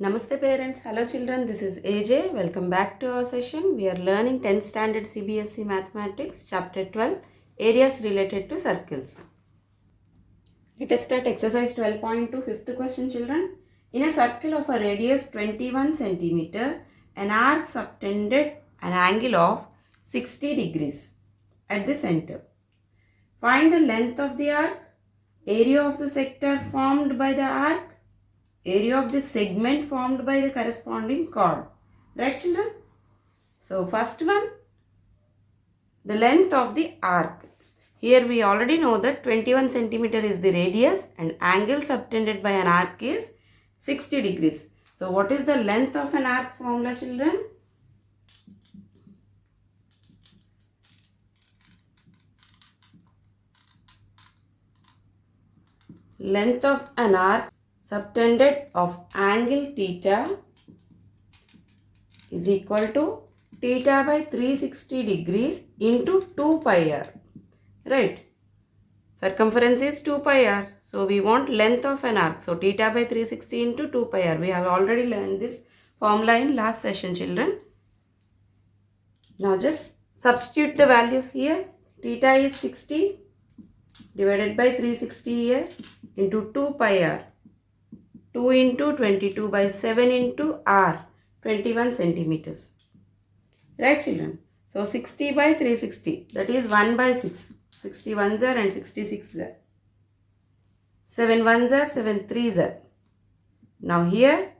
Namaste parents, hello children, this is AJ. Welcome back to our session. We are learning 10th standard CBSE Mathematics, chapter 12, areas related to circles. Let us start exercise 12.2, fifth question children. In a circle of a radius 21 centimeter, an arc subtended an angle of 60 degrees at the center. Find the length of the arc, area of the sector formed by the arc, area of the segment formed by the corresponding chord. Right children? So first one, the length of the arc. Here we already know that 21 centimeter is the radius and angle subtended by an arc is 60 degrees. So what is the length of an arc formula children? Length of an arc subtended of angle theta is equal to theta by 360 degrees into 2 pi r. Right. Circumference is 2 pi r. So we want length of an arc. So theta by 360 into 2 pi r. We have already learned this formula in last session children. Now just substitute the values here. Theta is 60 divided by 360 here into 2 pi r. 2 into 22 by 7 into r, 21 centimeters. Right children? So 60 by 360, that is 1 by 6. 60 ones are and 66 are. 7 ones are, 7 threes are. Now here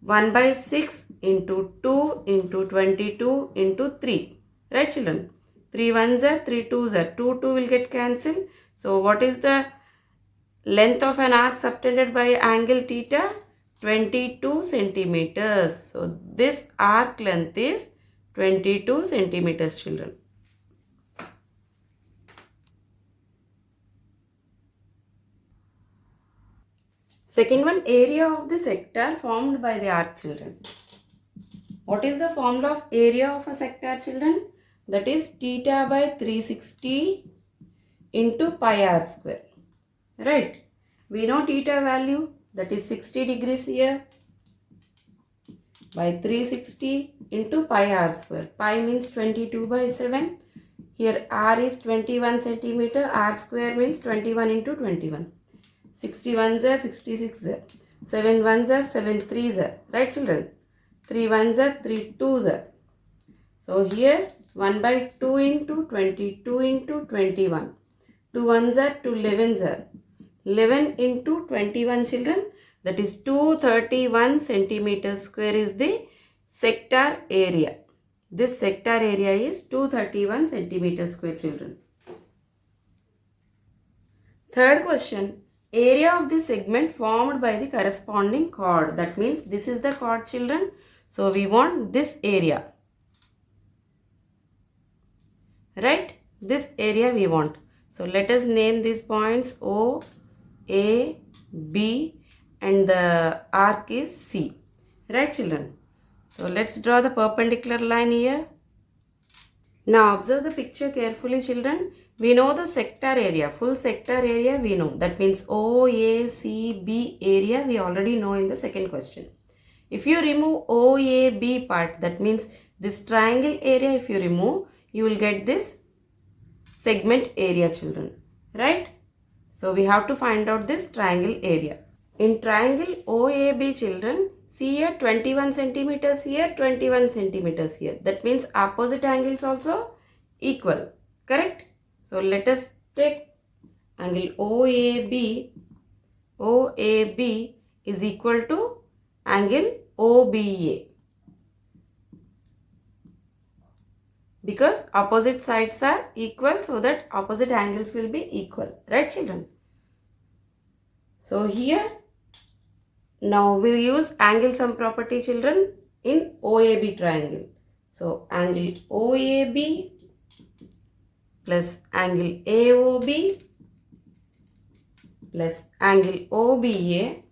1 by 6 into 2 into 22 into 3. Right children? 3 ones are, 3 twos are. 2 will get cancelled. So what is the length of an arc subtended by angle theta? 22 centimeters. So this arc length is 22 centimeters children. Second one, area of the sector formed by the arc children. What is the formula of area of a sector children? That is theta by 360 into pi r square. Right. We know theta value, that is 60 degrees here, by 360 into pi r square. Pi means 22 by 7. Here r is 21 centimeter. R square means 21 into 21. 60 ones are, 66 are. 7 ones are, 7 threes are. Right children? 3 ones are, 3 twos are. So here 1 by 2 into 22 into 21. 2 ones are, 2 elevens are. 11 into 21 children, that is 231 centimeters square is the sector area. This sector area is 231 centimeters square children. Third question, area of the segment formed by the corresponding chord. That means this is the chord children. So we want this area. Right? This area we want. So let us name these points O, A, B and the arc is C. Right children? So let's draw the perpendicular line here. Now observe the picture carefully children. We know the sector area, full sector area we know. That means O, A, C, B area we already know in the second question. If you remove O, A, B part, that means this triangle area if you remove, you will get this segment area children. Right? So we have to find out this triangle area. In triangle OAB children, see here 21 centimeters here, 21 centimeters here. That means opposite angles also equal. Correct? So let us take angle OAB. OAB is equal to angle OBA. Because opposite sides are equal, so that opposite angles will be equal. Right children? So here, now we will use angle sum property children in OAB triangle. So angle OAB plus angle AOB plus angle OBA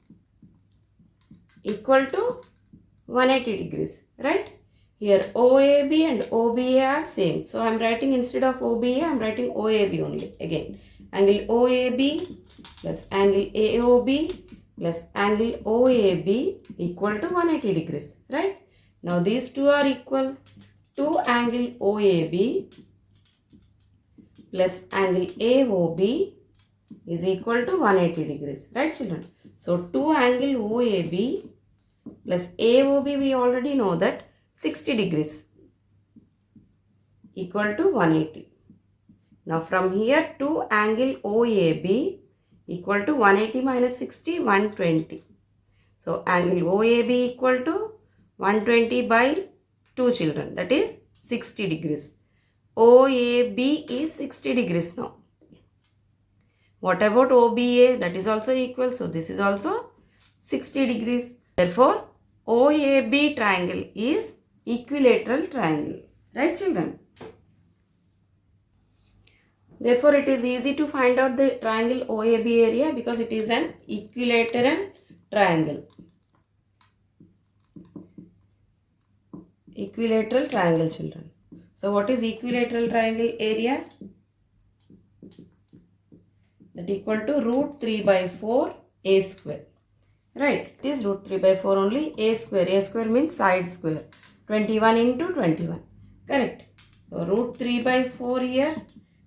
equal to 180 degrees. Right? Here OAB and OBA are same. So I am writing instead of OBA, I am writing OAB only. Again, angle OAB plus angle AOB plus angle OAB equal to 180 degrees, right? Now these two are equal. 2 angle OAB plus angle AOB is equal to 180 degrees, right children? So 2 angle OAB plus AOB, we already know that 60 degrees equal to 180. Now from here 2 angle OAB equal to 180 minus 60, 120. So angle OAB equal to 120 by 2 children, that is 60 degrees. OAB is 60 degrees now. What about OBA? That is also equal. So this is also 60 degrees. Therefore, OAB triangle is equilateral triangle. Right children? Therefore, it is easy to find out the triangle OAB area because it is an equilateral triangle. Equilateral triangle children. So what is equilateral triangle area? That equal to root 3 by 4 a square. Right, it is root 3 by 4 only a square. A square means side square. 21 into 21. Correct. So root 3 by 4 here.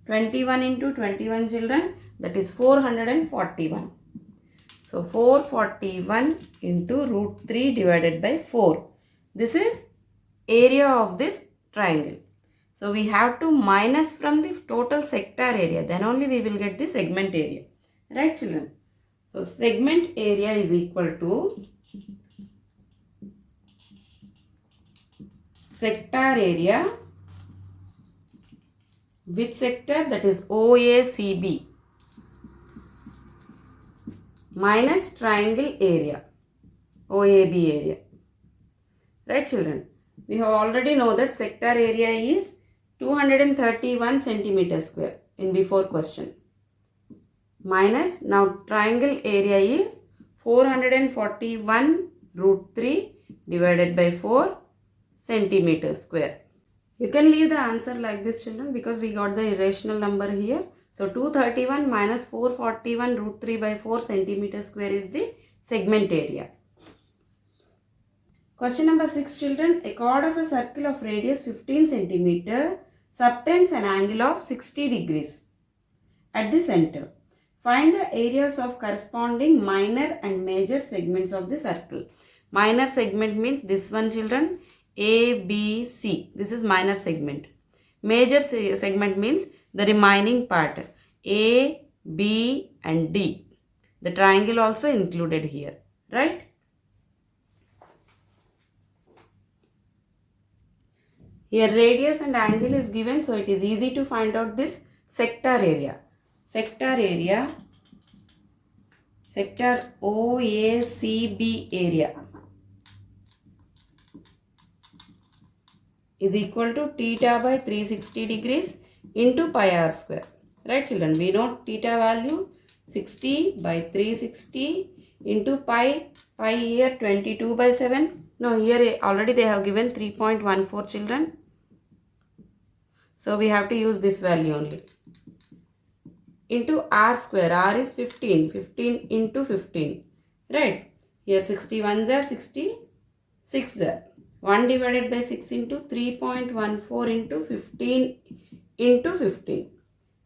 21 into 21 children. That is 441. So 441 into root 3 divided by 4. This is area of this triangle. So we have to minus from the total sector area. Then only we will get the segment area. Right children? So segment area is equal to sector area. Which sector? That is OACB minus triangle area, OAB area. Right children? We have already know that sector area is 231 centimeter square in before question. Minus, now triangle area is 441 root 3 divided by 4 centimeter square. You can leave the answer like this children because we got the irrational number here. So 231 minus 441 root 3 by 4 centimeter square is the segment area. Question number 6 children. A chord of a circle of radius 15 centimeter subtends an angle of 60 degrees at the center. Find the areas of corresponding minor and major segments of the circle. Minor segment means this one children, A, B, C. This is minor segment. Major segment means the remaining part, A, B and D. The triangle also included here, right? Here radius and angle is given, so it is easy to find out this sector area. Sector area, sector OACB area is equal to theta by 360 degrees into pi r square. Right children, we know theta value 60 by 360 into pi here 22 by 7. No, here already they have given 3.14 children. So we have to use this value only. Into r square, r is 15, 15 into 15, right? Here 61s are 66 are. 1 divided by 6 into 3.14 into 15 into 15,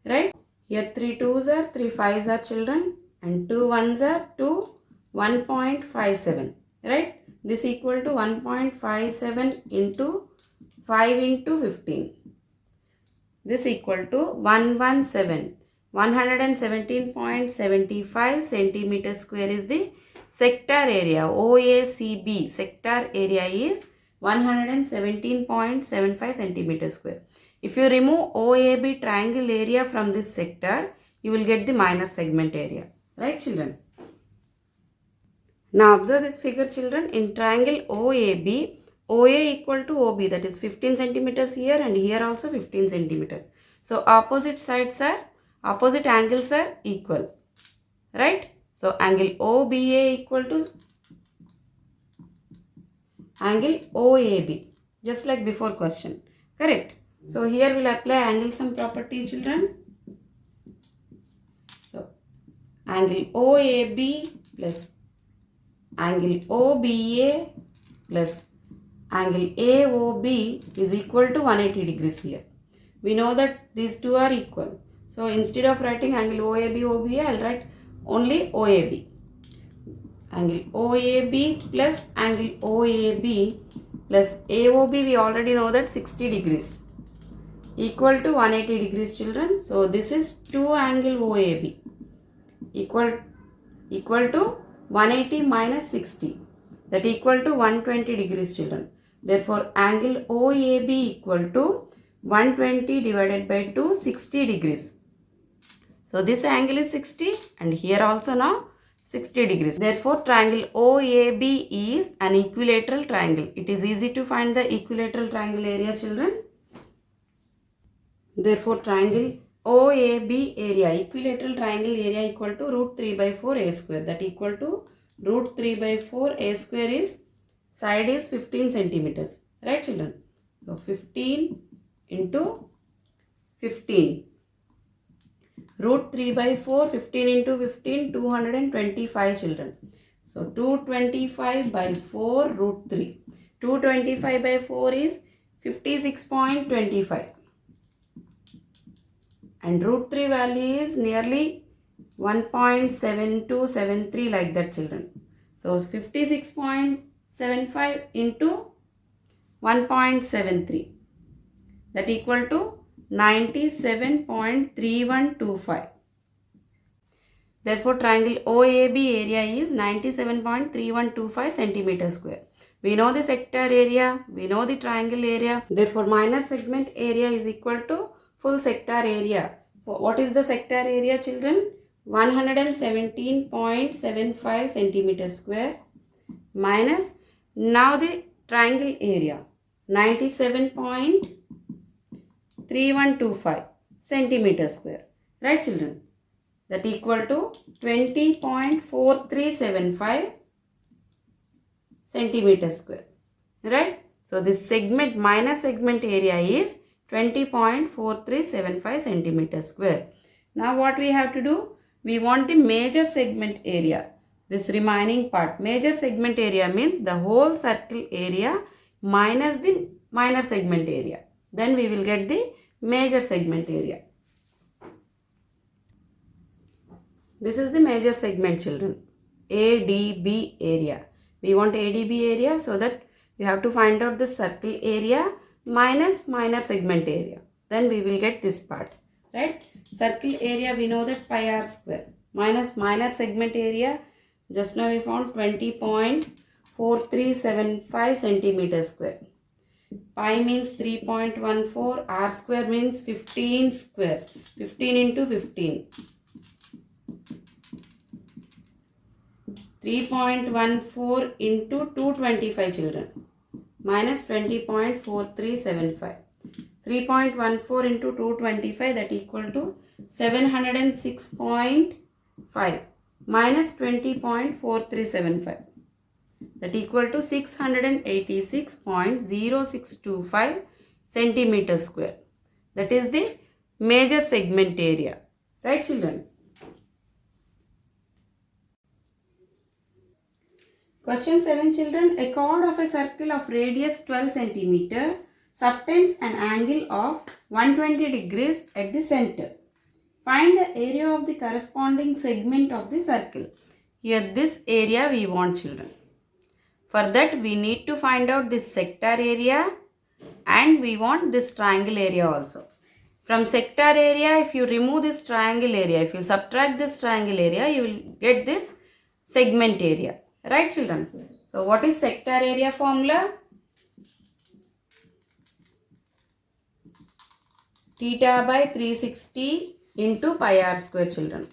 right? Here 3 2s are 3 5s are children and 2 1s are 2, 1.57, right? This equal to 1.57 into 5 into 15. This equal to 117. 117.75 centimeter square is the sector area. OACB sector area is 117.75 centimeter square. If you remove OAB triangle area from this sector, you will get the minor segment area. Right children? Now observe this figure children. In triangle OAB, OA equal to OB, that is 15 centimeters here and here also 15 centimeters. So opposite sides are, opposite angles are equal, right? So angle OBA equal to angle OAB, just like before question, correct? So here we'll apply angle sum property children. So angle OAB plus angle OBA plus angle AOB is equal to 180 degrees here. We know that these two are equal. So instead of writing angle OAB, OBA, I'll write only OAB. Angle OAB plus angle OAB plus AOB, we already know that 60 degrees equal to 180 degrees, children. So this is 2 angle OAB equal to 180 minus 60, that equal to 120 degrees, children. Therefore angle OAB equal to 120 divided by 2, 60 degrees. So this angle is 60 and here also now 60 degrees. Therefore triangle OAB is an equilateral triangle. It is easy to find the equilateral triangle area, children. Therefore triangle OAB area, equilateral triangle area, equal to root 3 by 4 a square. That equal to root 3 by 4 a square is, side is 15 centimeters. Right, children? So 15 into 15. Root 3 by 4, 15 into 15, 225, children. So 225 by 4 root 3. 225 by 4 is 56.25. And root 3 value is nearly 1.7273, like that, children. So 56.75 into 1.73, that equal to 97.3125. Therefore triangle OAB area is 97.3125 centimeter square. We know the sector area, we know the triangle area. Therefore minor segment area is equal to full sector area. What is the sector area, children? 117.75 centimeter square minus, now the triangle area, 97.3125 centimeter square. Right, children? That equal to 20.4375 centimeter square. Right? So this segment, minor segment area is 20.4375 centimeter square. Now what we have to do? We want the major segment area. This remaining part, major segment area means the whole circle area minus the minor segment area. Then we will get the major segment area. This is the major segment, children. ADB area. We want ADB area, so that we have to find out the circle area minus minor segment area. Then we will get this part. Right? Circle area, we know that pi r square minus minor segment area. Just now we found 20.4375 centimeter square. Pi means 3.14, r square means 15 square. 15 into 15. 3.14 into 225, children, minus 20.4375. 3.14 into 225, that equal to 706.5 minus 20.4375, that equal to 686.0625 centimeter square. That is the major segment area. Right, children? Question 7, children. A chord of a circle of radius 12 centimeter subtends an angle of 120 degrees at the center. Find the area of the corresponding segment of the circle. Here this area we want, children. For that we need to find out this sector area and we want this triangle area also. From sector area, if you remove this triangle area, if you subtract this triangle area, you will get this segment area. Right, children? So what is sector area formula? Theta by 360 into pi r square, children.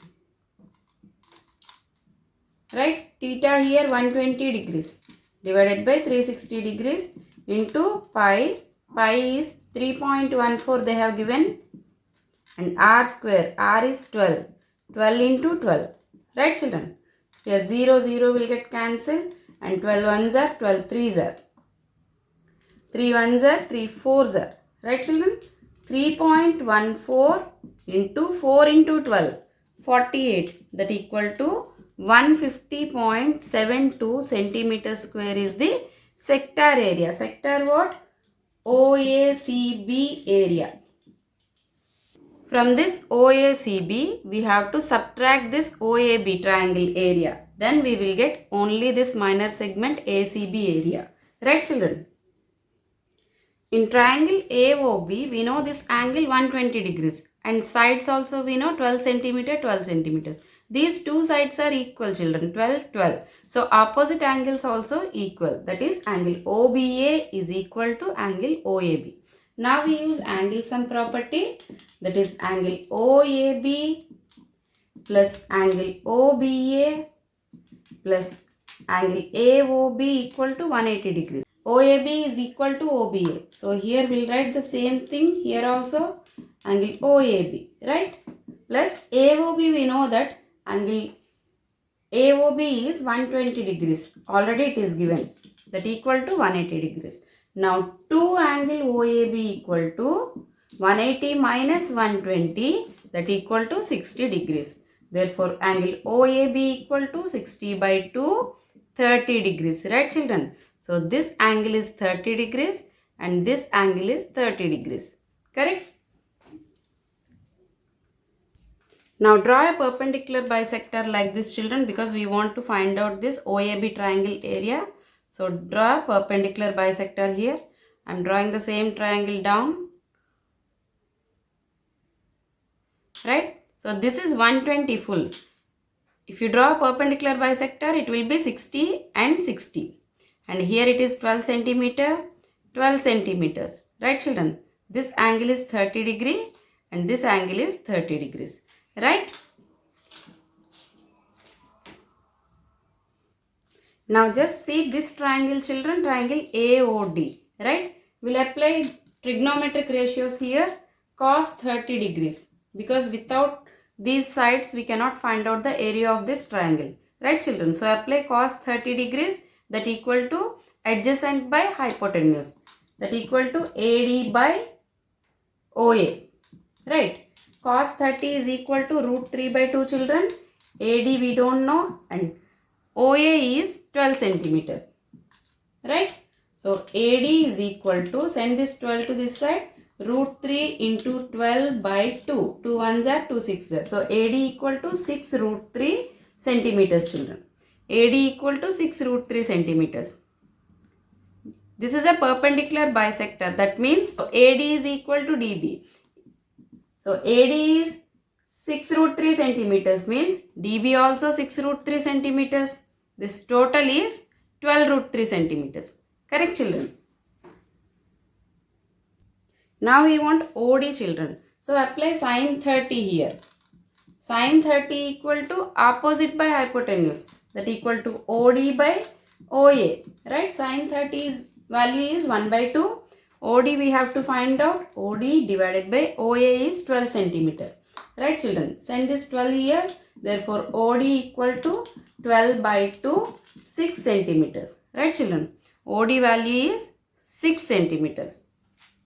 Right? Theta here 120 degrees divided by 360 degrees into pi. Pi is 3.14 they have given, and r square, r is 12. 12 into 12. Right, children? Here 0, 0 will get cancelled and 12 ones are 12 threes are. 3 ones are 3 fours are. Right, children? 3.14 into 4 into 12. 48. That equal to 150.72 centimeter square is the sector area. Sector what? OACB area. From this OACB, we have to subtract this OAB triangle area. Then we will get only this minor segment ACB area. Right, children? In triangle AOB, we know this angle 120 degrees. And sides also we know 12 centimeter, 12 centimeters. These two sides are equal, children, 12, 12. So, opposite angles also equal. That is, angle OBA is equal to angle OAB. Now, we use angle sum property. That is, angle OAB plus angle OBA plus angle AOB equal to 180 degrees. OAB is equal to OBA. So, here we will write the same thing. Here also, angle OAB, right? Plus AOB, we know that angle AOB is 120 degrees. Already it is given. That equal to 180 degrees. Now, 2 angle OAB equal to 180 minus 120, that equal to 60 degrees. Therefore, angle OAB equal to 60 by 2, 30 degrees. Right, children? So, this angle is 30 degrees and this angle is 30 degrees. Correct? Now, draw a perpendicular bisector like this, children, because we want to find out this OAB triangle area. So, draw a perpendicular bisector here. I am drawing the same triangle down. Right? So, this is 120 full. If you draw a perpendicular bisector, it will be 60 and 60. And here it is 12 centimeter, 12 centimeters. Right, children? This angle is 30 degree and this angle is 30 degrees. Right? Now, just see this triangle, children, triangle AOD. Right? We'll apply trigonometric ratios here, cos 30 degrees. Because without these sides, we cannot find out the area of this triangle. Right, children? So, apply cos 30 degrees, that equal to adjacent by hypotenuse, that equal to AD by OA. Right? Cos 30 is equal to root 3 by 2, children. AD we don't know and OA is 12 centimeter. Right? So, AD is equal to, send this 12 to this side, root 3 into 12 by 2. 2 ones are 2 6 are. So, AD equal to 6 root 3 centimeters, children. AD equal to 6 root 3 centimeters. This is a perpendicular bisector. That means AD is equal to DB. So, AD is 6 root 3 centimeters means DB also 6 root 3 centimeters. This total is 12 root 3 centimeters. Correct, children? Now, we want OD, children. So, apply sin 30 here. Sin 30 equal to opposite by hypotenuse. That equal to OD by OA. Right? Sin 30's value is 1 by 2. OD we have to find out. OD divided by OA is 12 centimeter. Right, children? Send this 12 here. Therefore, OD equal to 12 by 2, 6 centimeters. Right, children? OD value is 6 centimeters.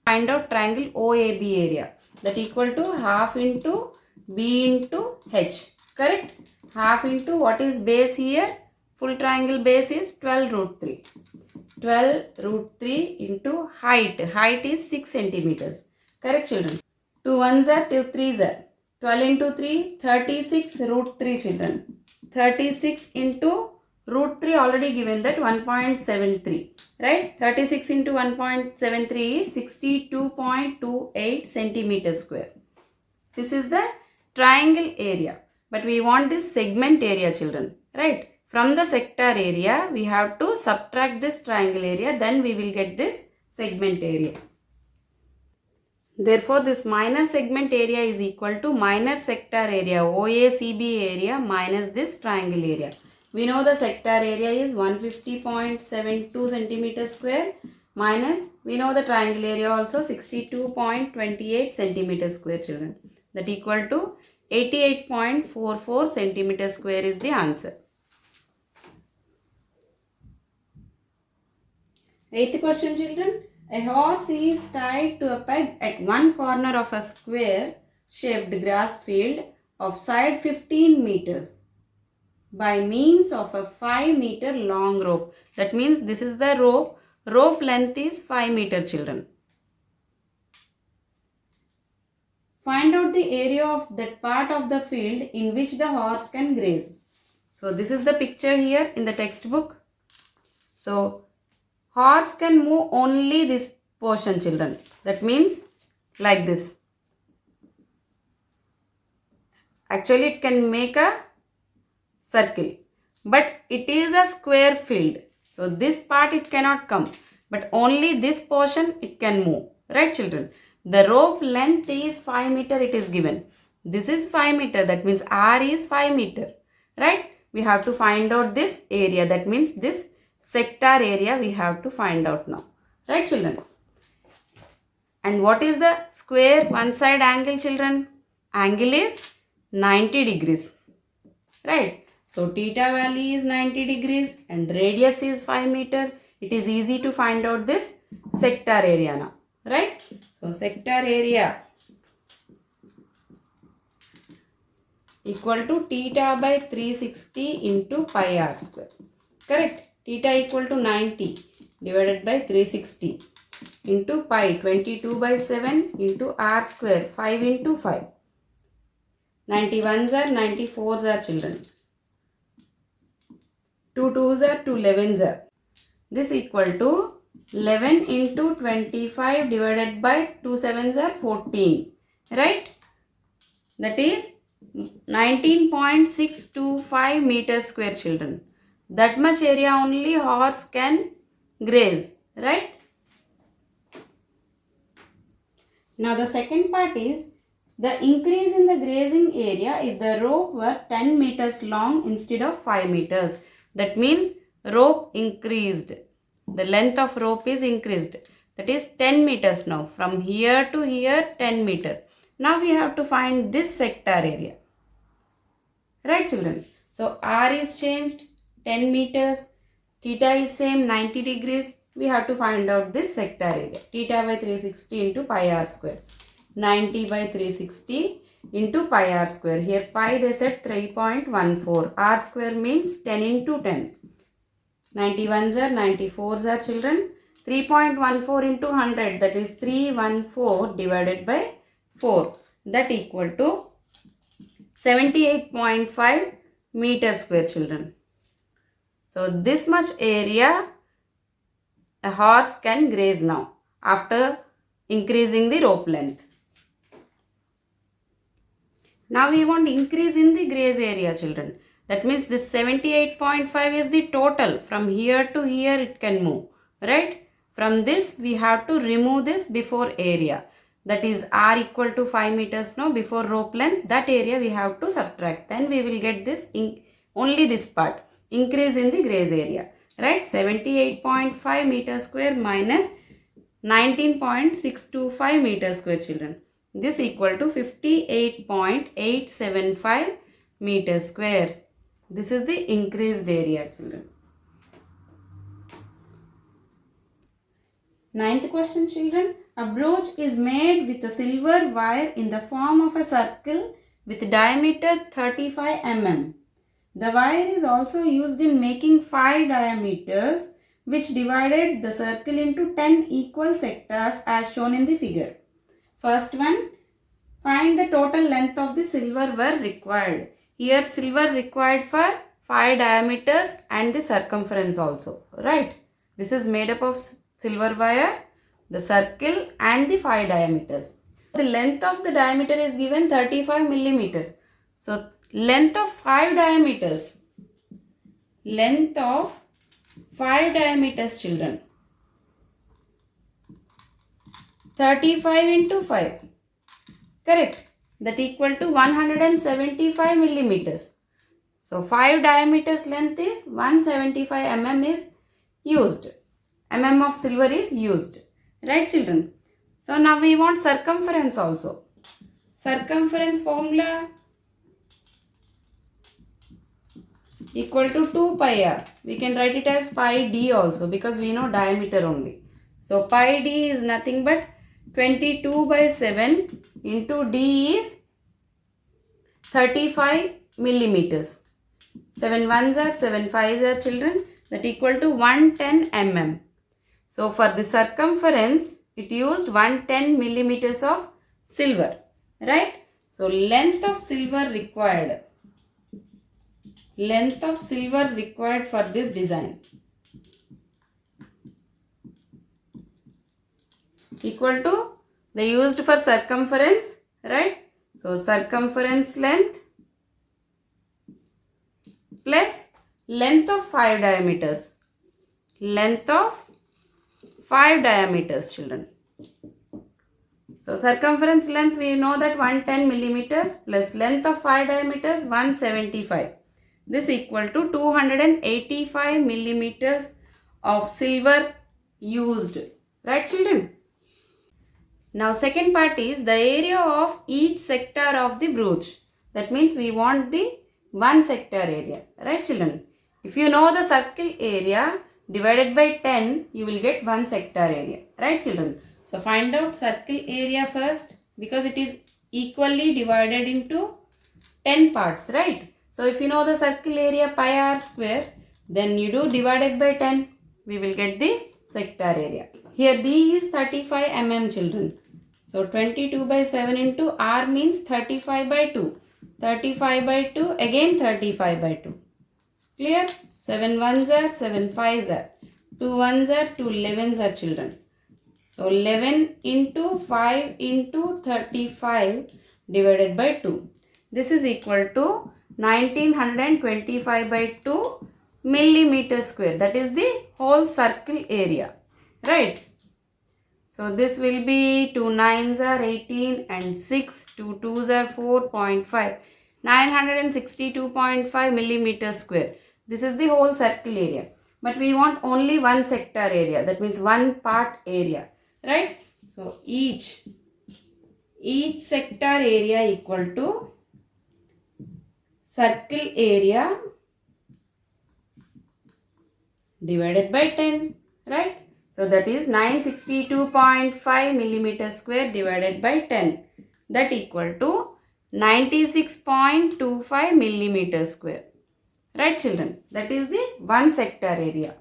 Find out triangle OAB area. That equal to half into B into H. Correct? Half into what is base here? Full triangle base is 12 root 3. 12 root 3 into height. Height is 6 centimeters. Correct, children? 2 ones are, 2 threes are. 12 into 3, 36 root 3, children. 36 into root 3 already given, that 1.73. Right? 36 into 1.73 is 62.28 centimeters square. This is the triangle area. But we want this segment area, children. Right? From the sector area, we have to subtract this triangle area. Then we will get this segment area. Therefore, this minor segment area is equal to minor sector area, OACB area minus this triangle area. We know the sector area is 150.72 centimeters square minus, we know the triangle area also 62.28 centimeters square, children. That equal to 88.44 centimeters square is the answer. 8th question, children. A horse is tied to a peg at one corner of a square shaped grass field of side 15 meters. by means of a 5-meter long rope. That means this is the rope. Rope length is 5 meter, children. Find out the area of that part of the field in which the horse can graze. So this is the picture here in the textbook. So horse can move only this portion, children. That means like this. Actually it can make a circle, but it is a square field. So this part it cannot come, but only this portion it can move. Right, children? The rope length is 5 meter, it is given. This is 5 meter, that means R is 5 meter. Right? We have to find out this area, that means this sector area we have to find out now. Right, children? And what is the square one side angle, children? Angle is 90 degrees. Right? So theta value is 90 degrees and radius is 5 meter. It is easy to find out this sector area now. Right? So sector area equal to theta by 360 into pi r square. Correct? Theta equal to 90 divided by 360 into pi 22 by 7 into r square 5 into 5. 91s are 94s are, children. 2 2s are 2 11s are. This equal to 11 into 25 divided by 2 7s are 14. Right? That is 19.625 meters square, children. That much area only horse can graze. Right? Now the second part is the increase in the grazing area if the rope were 10 meters long instead of 5 meters. That means rope increased. The length of rope is increased. That is 10 meters now. From here to here 10 meter. Now we have to find this sector area. Right, children? So R is changed 10 meters. Theta is same 90 degrees. We have to find out this sector area. Theta by 360 into pi r square. 90 by 360 into pi r square. Here pi they said 3.14. R square means 10 into 10. 91s are 94s are, children. 3.14 into 100, that is 314 divided by 4. That equal to 78.5 meter square, children. So this much area a horse can graze now after increasing the rope length. Now we want increase in the graze area, children. That means this 78.5 is the total. From here to here it can move. Right? From this we have to remove this before area. That is R equal to 5 meters now before rope length. That area we have to subtract. Then we will get this only this part. Increase in the graze area. Right? 78.5 meter square minus 19.625 meter square, children. This equal to 58.875 meter square. This is the increased area, children. Ninth question, children. A brooch is made with a silver wire in the form of a circle with diameter 35 mm. The wire is also used in making 5 diameters which divided the circle into 10 equal sectors as shown in the figure. First one, find the total length of the silver wire required. Here silver required for 5 diameters and the circumference also. Right? This is made up of silver wire, the circle and the 5 diameters. The length of the diameter is given 35 millimeter. So length of 5 diameters. Length of 5 diameters, children. 35 into 5. Correct. That equal to 175 millimeters. So 5 diameters length is 175 mm is used. Mm of silver is used. Right, children? So now we want circumference also. Circumference formula equal to 2 pi r. We can write it as pi d also because we know diameter only. So pi d is nothing but 22 by 7 into d is 35 millimeters. 7 ones are 7 fives are children, that equal to 110 mm. So for the circumference, it used 110 millimeters of silver, right? So length of silver required for this design equal to they used for circumference, right? So circumference length plus length of 5 diameters. Length of 5 diameters, children. So circumference length we know that 110 millimeters plus length of 5 diameters 175. This equal to 285 millimeters of silver used. Right, children? Now second part is the area of each sector of the brooch. That means we want the one sector area. Right, children? If you know the circle area divided by 10, you will get one sector area. Right, children? So find out circle area first because it is equally divided into 10 parts, right? So if you know the circle area pi r square, then you do divided by 10. We will get this sector area. Here D is 35 mm, children. So 22 by 7 into R means 35 by 2. 35 by 2 again 35 by 2. Clear? 7 ones are 7 fives are. 2 ones are 2 11s are, children. So 11 into 5 into 35 divided by 2. This is equal to 1925 by 2 millimeter square. That is the whole circle area. Right? So this will be 2 9s are 18 and 6, 2 2s are 4.5. 962.5 millimeter square. This is the whole circle area. But we want only one sector area. That means one part area. Right? So each sector area equal to circle area divided by 10. Right? So that is 962.5 millimeter square divided by 10. That equal to 96.25 millimeter square. Right, children? That is the one sector area.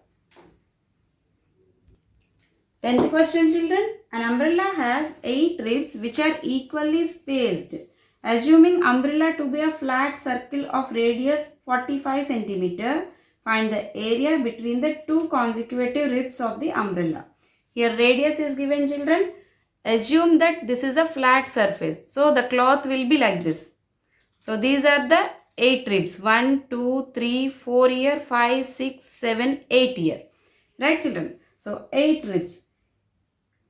10th question, children. An umbrella has 8 ribs which are equally spaced. Assuming umbrella to be a flat circle of radius 45 cm, find the area between the two consecutive ribs of the umbrella. Here radius is given, children. Assume that this is a flat surface. So the cloth will be like this. So these are the 8 ribs. 1, 2, 3, 4 here, 5, 6, 7, 8 here. Right, children? So 8 ribs.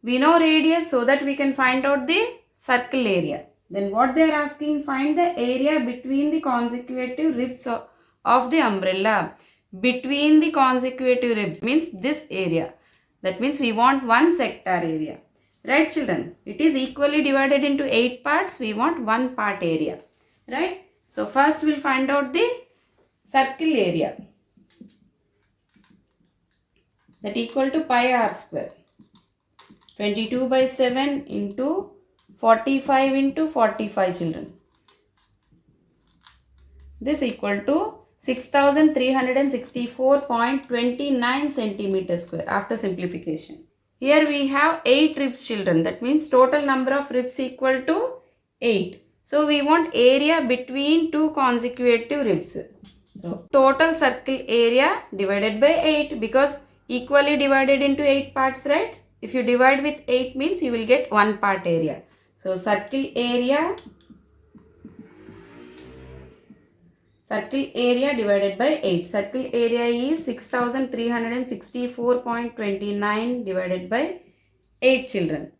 We know radius so that we can find out the circle area. Then what they are asking, find the area between the consecutive ribs of the umbrella. Between the consecutive ribs means this area. That means we want one sector area. Right, children? It is equally divided into 8 parts. We want one part area. Right? So first we'll find out the circle area. That equal to pi r square. 22 by 7 into 45 into 45, children. This equal to 6364.29 centimeter square after simplification. Here we have 8 ribs, children. That means total number of ribs equal to 8. So we want area between two consecutive ribs. So total circle area divided by 8 because equally divided into 8 parts, right? If you divide with 8 means you will get one part area. So circle area divided by 8. Circle area is 6364.29 divided by 8, children.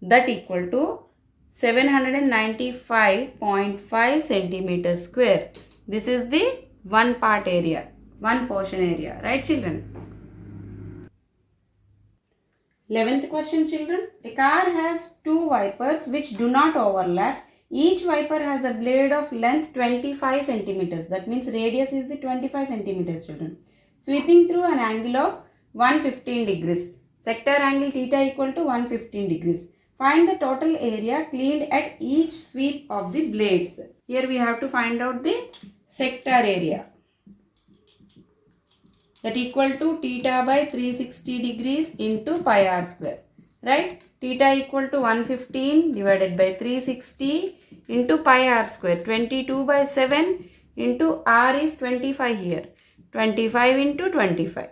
That equal to 795.5 centimeter square. This is the one part area, one portion area. Right, children? 11th question, children. A car has 2 wipers which do not overlap. Each wiper has a blade of length 25 centimeters. That means radius is the 25 centimeters, children. Sweeping through an angle of 115 degrees. Sector angle theta equal to 115 degrees. Find the total area cleaned at each sweep of the blades. Here we have to find out the sector area. that equal to theta by 360 degrees into pi r square. Right? Theta equal to 115 divided by 360 into pi r square. 22 by 7 into r is 25 here. 25 into 25.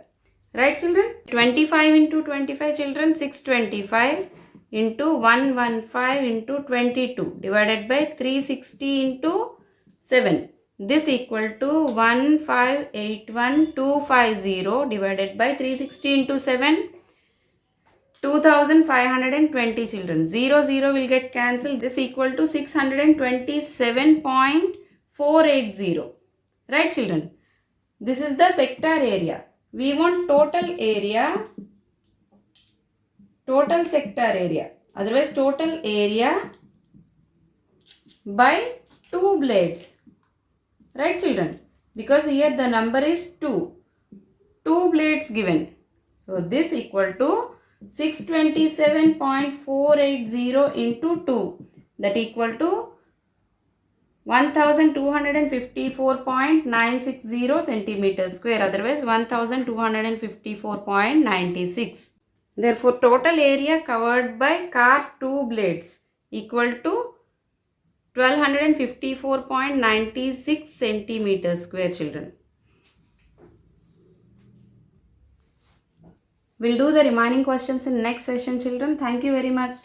Right children? 25 into 25 children, 625 into 115 into 22 divided by 360 into 7. This equal to 1581250 divided by 360 into 7. 2520 children. 0 0 will get cancelled. This equal to 627.480. Right children? This is the sector area. We want total area, total sector area. Otherwise total area by 2 blades. Right children? Because here the number is 2. 2 blades given. So this equal to 627.480 into 2. That equal to 1254.960 centimeters square. Otherwise 1254.96. Therefore total area covered by car 2 blades equal to 1254.96 centimeters square children. We'll do the remaining questions in next session children. Thank you very much.